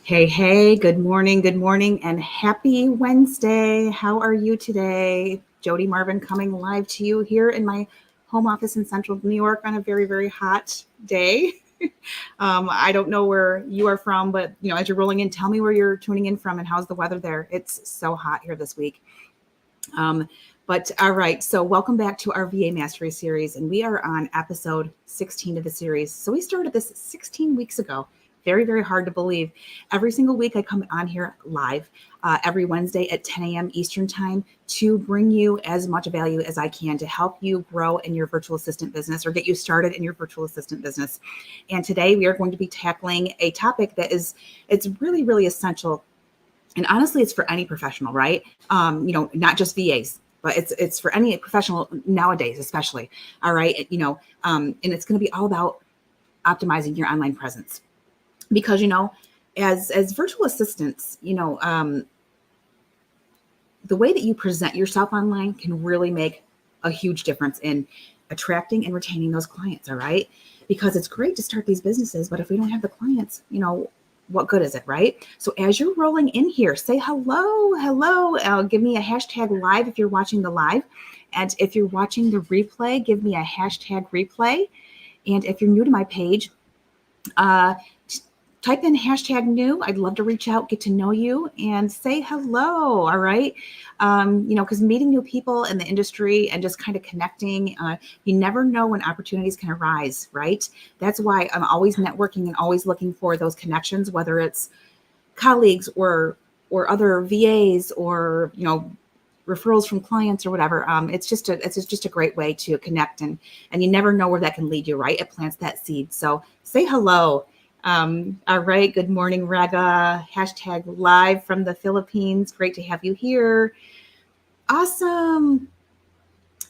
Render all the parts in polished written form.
Hey, good morning, and happy Wednesday. How are you today? Jodi Marvin coming live to you here in my home office in central New York on a very, very hot day. I don't know where you are from, but as you're rolling in, tell me where you're tuning in from and how's the weather there. It's so hot here this week. But all right, so welcome back to our VA Mastery series, and we are on episode 16 of the series. So we started this 16 weeks ago. Very, very hard to believe. Every single week I come on here live every Wednesday at 10 a.m. Eastern time to bring you as much value as I can to help you grow in your virtual assistant business or get you started in your virtual assistant business. And today we are going to be tackling a topic that it's really, really essential. And honestly, it's for any professional, right? Not just VAs, but it's for any professional nowadays, especially. All right, and it's going to be all about optimizing your online presence, because as virtual assistants, the way that you present yourself online can really make a huge difference in attracting and retaining those clients. All right, because it's great to start these businesses, but if we don't have the clients, what good is it, right? So as you're rolling in here, say hello. Give me a hashtag live if you're watching the live. And if you're watching the replay, give me a hashtag replay. And if you're new to my page, type in hashtag new. I'd love to reach out, get to know you, and say hello. All right. Because meeting new people in the industry and just kind of connecting, you never know when opportunities can arise, right? That's why I'm always networking and always looking for those connections, whether it's colleagues or other VAs or, referrals from clients or whatever. It's just a great way to connect, and you never know where that can lead you, right? It plants that seed. So say hello. All right. Good morning, Rega. Hashtag live from the Philippines. Great to have you here. Awesome.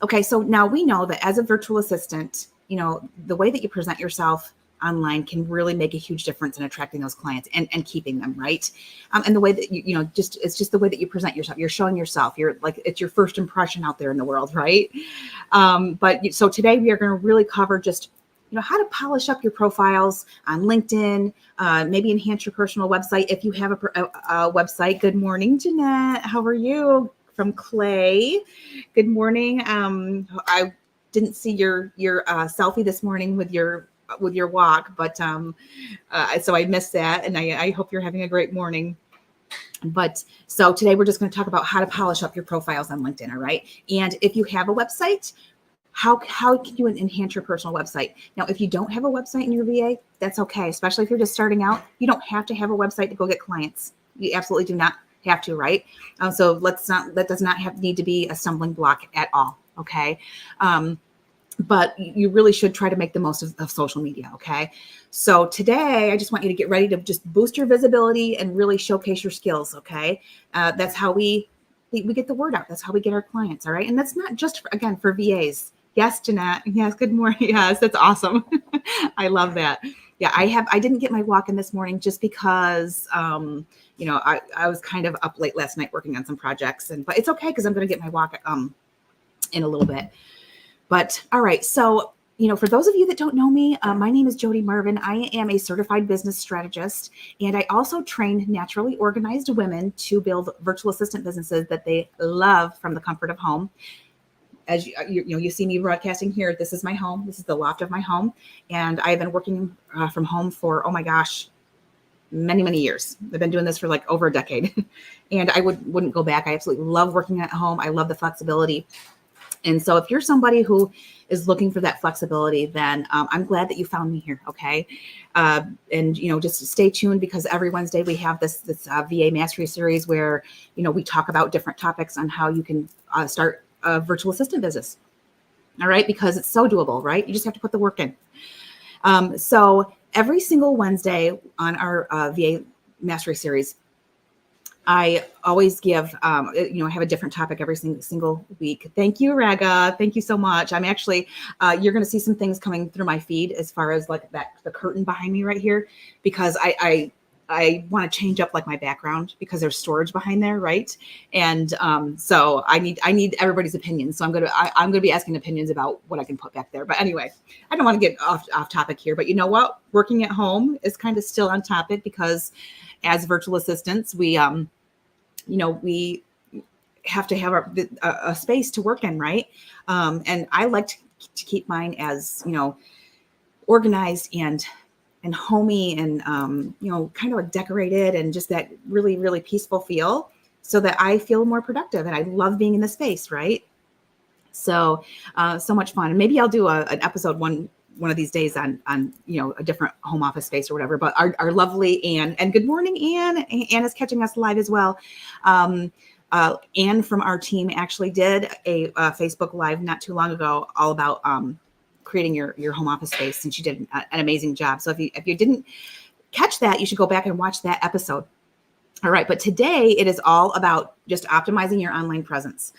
Okay. So now we know that as a virtual assistant, the way that you present yourself online can really make a huge difference in attracting those clients and keeping them, right? And the way that it's just the way that you present yourself. You're showing yourself. You're like, it's your first impression out there in the world, right? So today we are going to really cover just how to polish up your profiles on LinkedIn, maybe enhance your personal website if you have a website. Good morning, Jeanette. How are you? From Clay. Good morning. I didn't see your selfie this morning with your walk, but so I missed that, and I hope you're having a great morning. But so today we're just going to talk about how to polish up your profiles on LinkedIn. All right. And if you have a website, how can you enhance your personal website? Now, if you don't have a website in your VA, that's okay. Especially if you're just starting out, you don't have to have a website to go get clients. You absolutely do not have to, right? So that does not need to be a stumbling block at all. Okay. But you really should try to make the most of social media. Okay. So today I just want you to get ready to just boost your visibility and really showcase your skills. Okay. That's how we get the word out. That's how we get our clients. All right. And that's not just for VAs. Yes, Jeanette. Yes. Good morning. Yes. That's awesome. I love that. Yeah. I didn't get my walk in this morning just because, I was kind of up late last night working on some projects, but it's okay, 'cause I'm going to get my walk, in a little bit. But all right. So, for those of you that don't know me, my name is Jodi Marvin. I am a certified business strategist, and I also train naturally organized women to build virtual assistant businesses that they love from the comfort of home. As you see me broadcasting here, this is my home. This is the loft of my home, and I've been working from home for, oh my gosh, many, many years. I've been doing this for like over a decade, and I wouldn't go back. I absolutely love working at home. I love the flexibility. And so if you're somebody who is looking for that flexibility, then I'm glad that you found me here. Okay. And, just stay tuned, because every Wednesday we have this VA Mastery series where, we talk about different topics on how you can start a virtual assistant business. All right. Because it's so doable, right? You just have to put the work in. So every single Wednesday on our VA Mastery series, I always give, have a different topic every single week. Thank you, Raga. Thank you so much. I'm actually, you're going to see some things coming through my feed as far as like the curtain behind me right here, because I I want to change up like my background because there's storage behind there, right? And so I need everybody's opinions. So I'm gonna be asking opinions about what I can put back there. But anyway, I don't want to get off topic here. But you know what? Working at home is kind of still on topic because as virtual assistants, we we have to have a space to work in, right? And I like to keep mine as organized and homey and kind of like decorated and just that really, really peaceful feel so that I feel more productive and I love being in the space, right? So so much fun. And maybe I'll do an episode one of these days on a different home office space or whatever. But our lovely Anne, and good morning, Anne. Anne is catching us live as well. Anne from our team actually did a Facebook Live not too long ago all about creating your home office space, and she did an amazing job. So if you didn't catch that, you should go back and watch that episode. All right, but today it is all about just optimizing your online presence.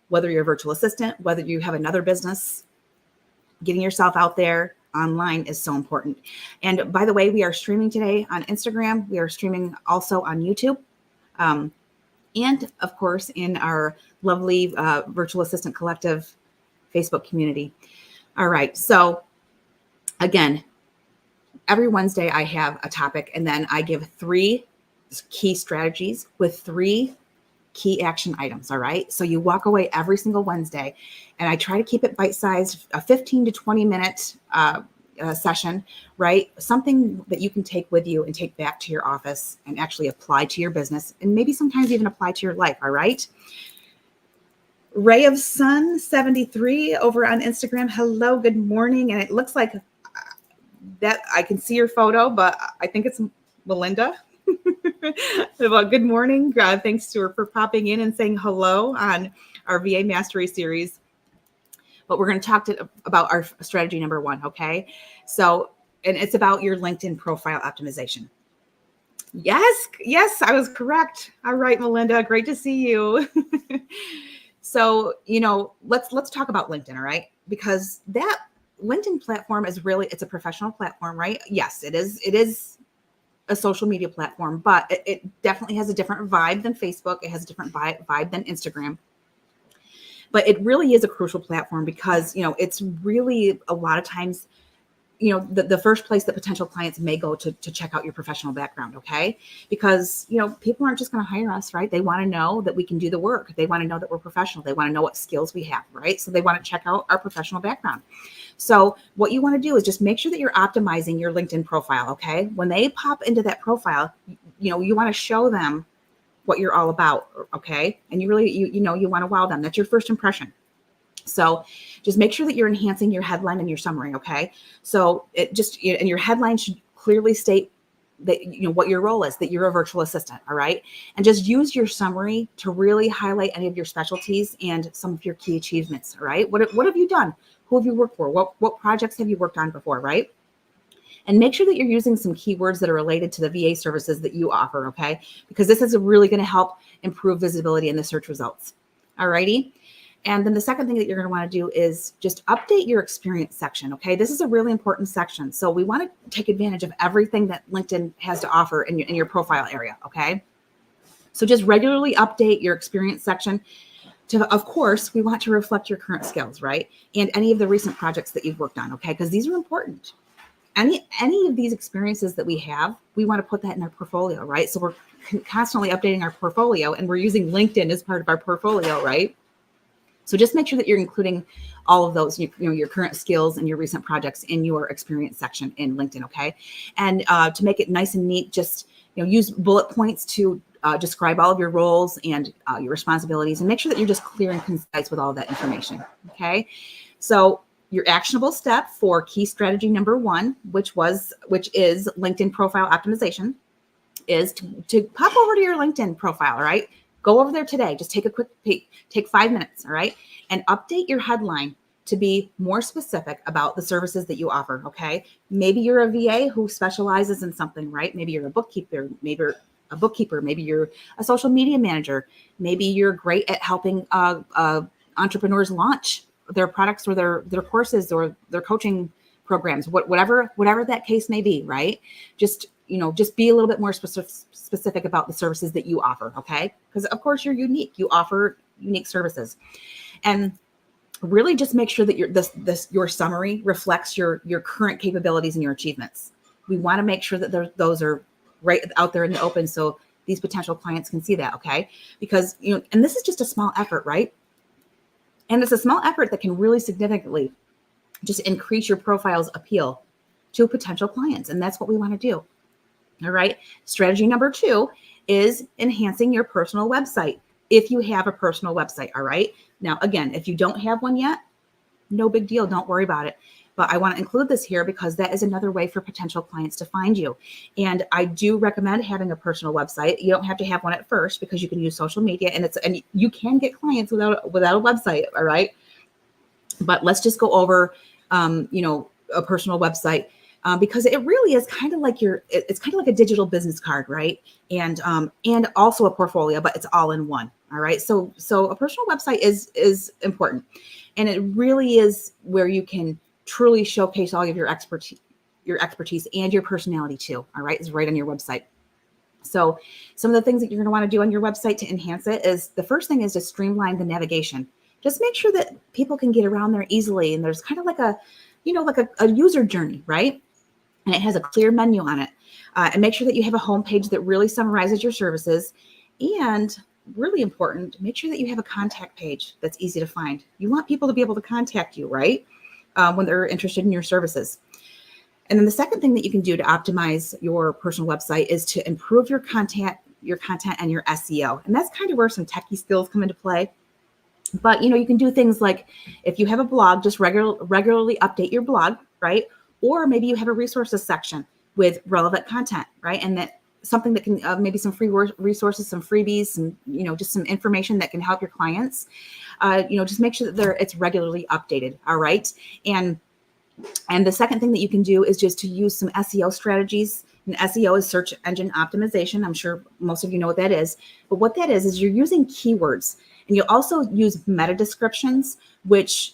Whether you're a virtual assistant, whether you have another business, getting yourself out there online is so important. And by the way, we are streaming today on Instagram. We are streaming also on YouTube. And of course, in our lovely Virtual Assistant Collective Facebook community. All right. So again, every Wednesday I have a topic, and then I give 3 key strategies with 3 key action items. All right. So you walk away every single Wednesday, and I try to keep it bite-sized, a 15 to 20 minute session, right? Something that you can take with you and take back to your office and actually apply to your business, and maybe sometimes even apply to your life. All right. Ray of Sun 73 over on Instagram. Hello, good morning. And it looks like that I can see your photo, but I think it's Melinda. Well, good morning. Thanks to her for popping in and saying hello on our VA Mastery series. But we're going to talk about our strategy number 1. Okay. So, and it's about your LinkedIn profile optimization. Yes, I was correct. All right, Melinda, great to see you. So, let's talk about LinkedIn, all right? Because that LinkedIn platform is it's a professional platform, right? Yes, it is a social media platform, but it definitely has a different vibe than Facebook. It has a different vibe than Instagram. But it really is a crucial platform because, it's really a lot of times, the first place that potential clients may go to check out your professional background, okay? Because, people aren't just going to hire us, right? They want to know that we can do the work. They want to know that we're professional. They want to know what skills we have, right? So they want to check out our professional background. So what you want to do is just make sure that you're optimizing your LinkedIn profile, okay? When they pop into that profile, you want to show them what you're all about, okay? And you really, you want to wow them. That's your first impression. So just make sure that you're enhancing your headline and your summary, okay? So and your headline should clearly state that, what your role is, that you're a virtual assistant, all right? And just use your summary to really highlight any of your specialties and some of your key achievements, all right? What have you done? Who have you worked for? What projects have you worked on before, right? And make sure that you're using some keywords that are related to the VA services that you offer, okay? Because this is really going to help improve visibility in the search results, all righty? And then the second thing that you're going to want to do is just update your experience section. Okay. This is a really important section. So we want to take advantage of everything that LinkedIn has to offer in your profile area. Okay. So just regularly update your experience section of course, we want to reflect your current skills, right? And any of the recent projects that you've worked on. Okay. Because these are important. Any of these experiences that we have, we want to put that in our portfolio, right? So we're constantly updating our portfolio, and we're using LinkedIn as part of our portfolio, right? So just make sure that you're including all of those, your current skills and your recent projects in your experience section in LinkedIn, okay? And to make it nice and neat, just use bullet points to describe all of your roles and your responsibilities, and make sure that you're just clear and concise with all of that information, okay? So your actionable step for key strategy number 1, which is LinkedIn profile optimization, is to pop over to your LinkedIn profile, all right? Go over there today. Just take a quick peek. Take 5 minutes, all right? And update your headline to be more specific about the services that you offer, okay? Maybe you're a VA who specializes in something, right? Maybe you're a bookkeeper. Maybe you're a social media manager. Maybe you're great at helping entrepreneurs launch their products or their courses or their coaching programs, whatever that case may be, right? Just just be a little bit more specific about the services that you offer. Okay. Because of course you're unique. You offer unique services, and really just make sure that your summary reflects your current capabilities and your achievements. We want to make sure that those are right out there in the open, so these potential clients can see that. Okay. Because, and this is just a small effort, right? And it's a small effort that can really significantly just increase your profile's appeal to potential clients. And that's what we want to do. All right. Strategy number 2 is enhancing your personal website. If you have a personal website. All right. Now, again, if you don't have one yet, no big deal. Don't worry about it. But I want to include this here because that is another way for potential clients to find you. And I do recommend having a personal website. You don't have to have one at first because you can use social media, and you can get clients without a website. All right. But let's just go over, a personal website. Because it really is kind of like it's kind of like a digital business card, right? And also a portfolio, but it's all in one. All right. So a personal website is important, and it really is where you can truly showcase all of your expertise and your personality too. All right. It's right on your website. So some of the things that you're going to want to do on your website to enhance it is, the first thing is to streamline the navigation. Just make sure that people can get around there easily. And there's kind of like a user journey, right? And it has a clear menu on it. And make sure that you have a homepage that really summarizes your services. And really important, make sure that you have a contact page that's easy to find. You want people to be able to contact you, right? When they're interested in your services. And then the second thing that you can do to optimize your personal website is to improve your content and your SEO. And that's kind of where some techie skills come into play. But, you can do things like, if you have a blog, just regularly update your blog, right? Or maybe you have a resources section with relevant content, right? And that something that can maybe some free resources, some freebies, and just some information that can help your clients. Just make sure that it's regularly updated. All right. And the second thing that you can do is just to use some SEO strategies. And SEO is search engine optimization. I'm sure most of you know what that is. But what that is you're using keywords, and you'll also use meta descriptions, which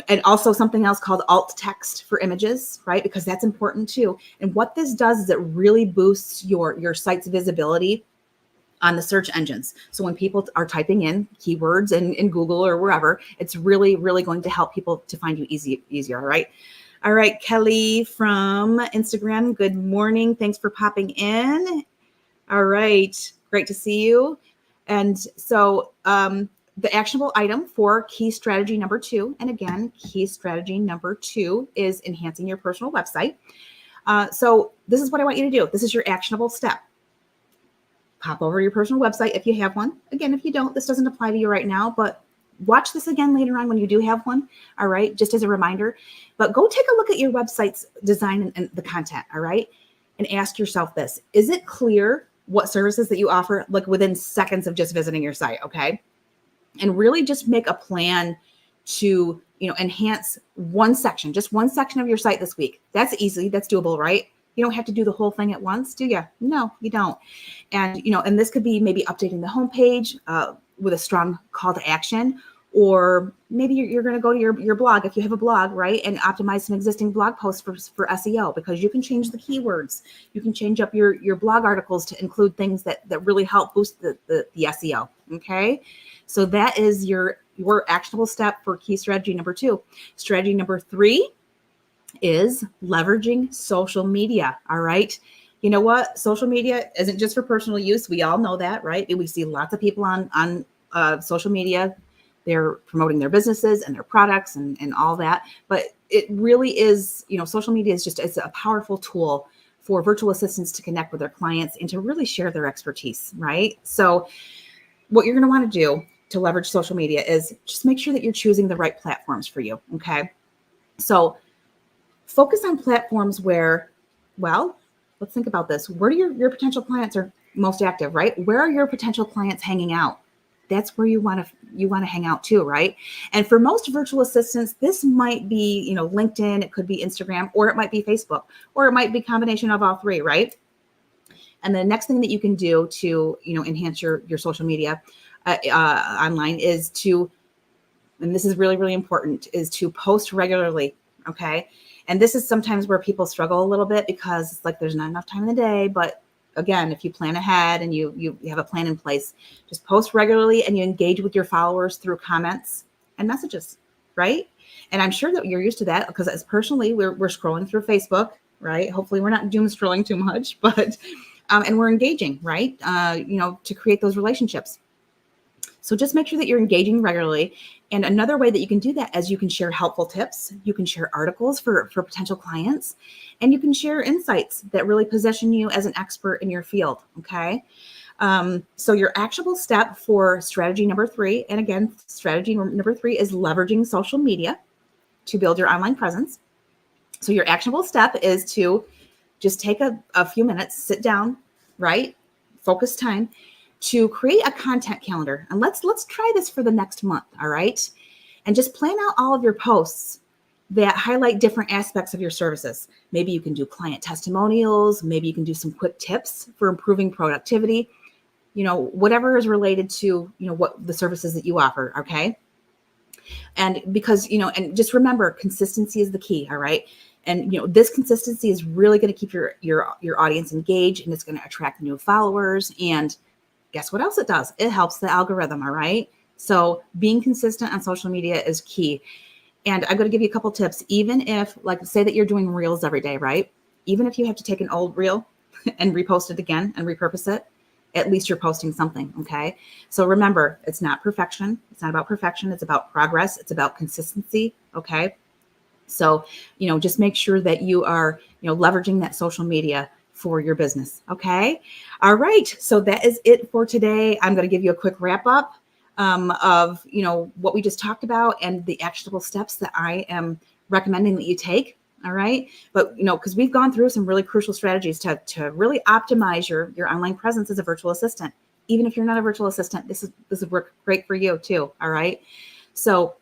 and also something else called alt text for images, right? Because that's important too. And what this does is it really boosts your site's visibility on the search engines. So when people are typing in keywords in Google or wherever, it's really, really going to help people to find you easier. All right. All right. Kelly from Instagram. Good morning. Thanks for popping in. All right. Great to see you. And so, the actionable item for key strategy number 2, and again, key strategy number 2 is enhancing your personal website. So this is what I want you to do. This is your actionable step. Pop over to your personal website if you have one. Again, if you don't, this doesn't apply to you right now, but watch this again later on when you do have one. All right, just as a reminder. But go take a look at your website's design and the content. All right, and ask yourself this: is it clear what services that you offer, like within seconds of just visiting your site? Okay. And really just make a plan to, enhance just one section of your site this week. That's easy. That's doable, right? You don't have to do the whole thing at once, do you? No, you don't. And, and this could be maybe updating the homepage with a strong call to action, or maybe you're going to go to your blog if you have a blog, right? And optimize some existing blog posts for SEO, because you can change the keywords. You can change up your blog articles to include things that really help boost the SEO. Okay. So that is your actionable step for key strategy number 2. Strategy number 3 is leveraging social media. All right. You know what? Social media isn't just for personal use. We all know that, right? We see lots of people on social media. They're promoting their businesses and their products and all that. But it really is, social media is it's a powerful tool for virtual assistants to connect with their clients and to really share their expertise, right? So what you're going to want to do to leverage social media is just make sure that you're choosing the right platforms for you. Okay. So focus on platforms where, well, let's think about this. Where do your potential clients are most active, right? Where are your potential clients hanging out? That's where you want to hang out too, right? And for most virtual assistants, this might be, LinkedIn, it could be Instagram, or it might be Facebook, or it might be a combination of all three, right? And the next thing that you can do to, enhance your social media online is to, and this is really, really important, is to post regularly. Okay. And this is sometimes where people struggle a little bit because it's like there's not enough time in the day. But again, if you plan ahead and you have a plan in place, just post regularly and you engage with your followers through comments and messages, right? And I'm sure that you're used to that because as personally, we're scrolling through Facebook, right? Hopefully we're not doom scrolling too much, but and we're engaging, right? To create those relationships. So just make sure that you're engaging regularly. And another way that you can do that is you can share helpful tips, you can share articles for potential clients, and you can share insights that really position you as an expert in your field, okay? So your actionable step for strategy number 3, and again, strategy number 3 is leveraging social media to build your online presence. So your actionable step is to just take a few minutes, sit down, right? Focus time to create a content calendar. And let's try this for the next month, all right? And just plan out all of your posts that highlight different aspects of your services. Maybe you can do client testimonials, maybe you can do some quick tips for improving productivity, whatever is related to, what the services that you offer, okay? And because, and just remember, consistency is the key, all right? And, this consistency is really going to keep your audience engaged, and it's going to attract new followers. And guess what else it does? It helps the algorithm, all right? So being consistent on social media is key. And I'm going to give you a couple tips. Even if, like, say that you're doing reels every day, right? Even if you have to take an old reel and repost it again and repurpose it, at least you're posting something, okay? So remember, it's not perfection. It's not about perfection. It's about progress. It's about consistency, okay? So, just make sure that you are, leveraging that social media for your business, okay? All right, so that is it for today. I'm going to give you a quick wrap up of, what we just talked about and the actionable steps that I am recommending that you take. All right. But, because we've gone through some really crucial strategies to really optimize your online presence as a virtual assistant. Even if you're not a virtual assistant, this would work great for you too. All right. So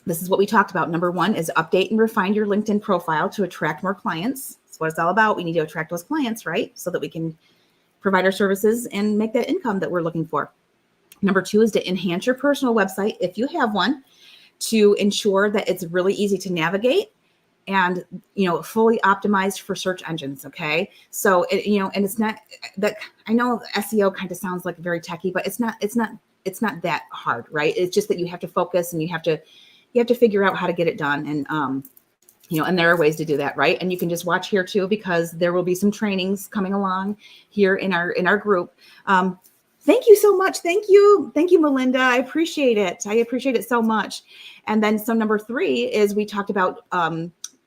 this is what we talked about. Number 1 is update and refine your LinkedIn profile to attract more clients. That's what it's all about. We need to attract those clients, right? So that we can provide our services and make that income that we're looking for. Number 2 is to enhance your personal website, if you have one, to ensure that it's really easy to navigate and, fully optimized for search engines. Okay. So, and it's not that, I know SEO kind of sounds like very techy, but it's not that hard, right? It's just that you have to focus and you have to figure out how to get it done. And, and there are ways to do that, right? And you can just watch here too, because there will be some trainings coming along here in our group. Thank you so much. Thank you, Melinda. I appreciate it. I appreciate it so much. And then, so number 3 is we talked about,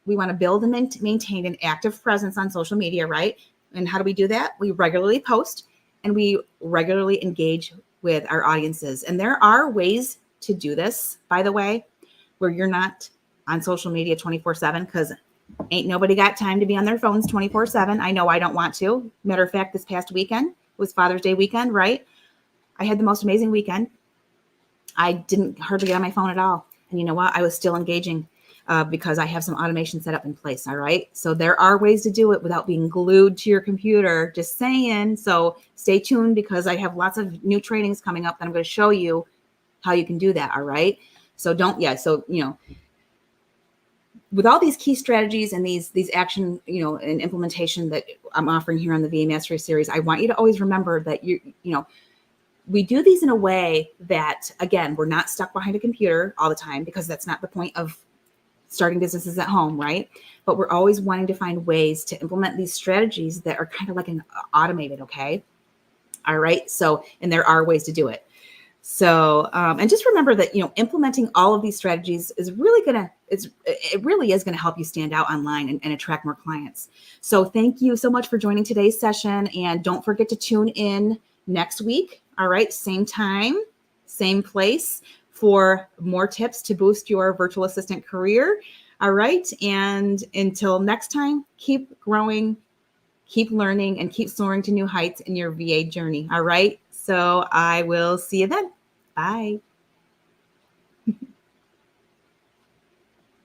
we want to build and maintain an active presence on social media, right? And how do we do that? We regularly post and we regularly engage with our audiences. And there are ways to do this, by the way, where you're not on social media 24/7, because ain't nobody got time to be on their phones 24/7. I know I don't want to. Matter of fact, this past weekend was Father's Day weekend, right? I had the most amazing weekend. I didn't hardly get on my phone at all. And you know what? I was still engaging because I have some automation set up in place. All right. So there are ways to do it without being glued to your computer. Just saying. So stay tuned, because I have lots of new trainings coming up that I'm going to show you how you can do that. All right. So so, with all these key strategies and these action, and implementation that I'm offering here on the VA Mastery Series, I want you to always remember that we do these in a way that, again, we're not stuck behind a computer all the time, because that's not the point of starting businesses at home, right? But we're always wanting to find ways to implement these strategies that are kind of like an automated, okay? All right. So, and there are ways to do it. So, and just remember that, implementing all of these strategies is really it really is going to help you stand out online and attract more clients. So thank you so much for joining today's session. And don't forget to tune in next week. All right. Same time, same place, for more tips to boost your virtual assistant career. All right. And until next time, keep growing, keep learning, and keep soaring to new heights in your VA journey. All right. So I will see you then. Bye.